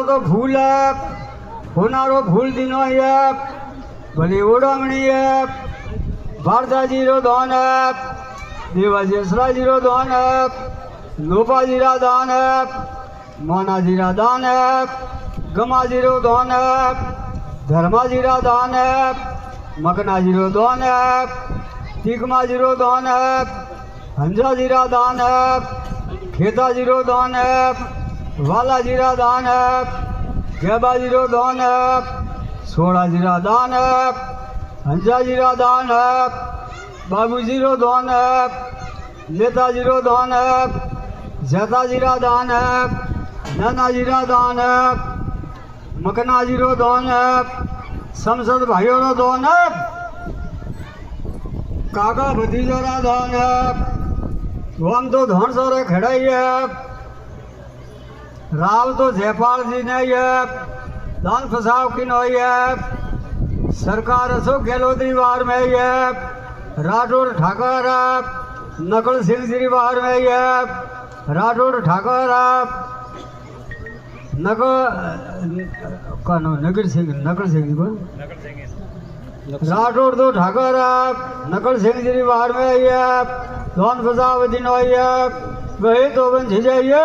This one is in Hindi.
तो फूल होनारो फूल दिनो भली उड़मणी भारताजीरो दान देवाजीरो दान लोपाजीरा दान मोनाजीरा दान गमाजीरो दान धर्माजीरा दान मकनाजीरो दान टीकमाजीरो दान हंजाजीरा दान खेताजीरो दान वालाजीरा दान गेबाजीरो दान सोड़ाजीरा दान हंजाजीरा दान बाबूजीरो दान नेताजीरो दान जताजीरा दान नानाजीरा दान मकनाजीरो दान संसद भाइयों दान काका भतीजोरा दान हम तो धन सोरे खड़ाइए राव तो जयपाल जी ने ये दान फसाव की नो ये सरकार अशोक गहलोती वार में ये राठौड़ ठाकर नकल सिंह जी वार में ये राठौड़ ठाकर नगर सिंह राठौड़ तो ठाकर नकल सिंह जी वार में ये दान फसाव दिन ये वही तो बन जाइए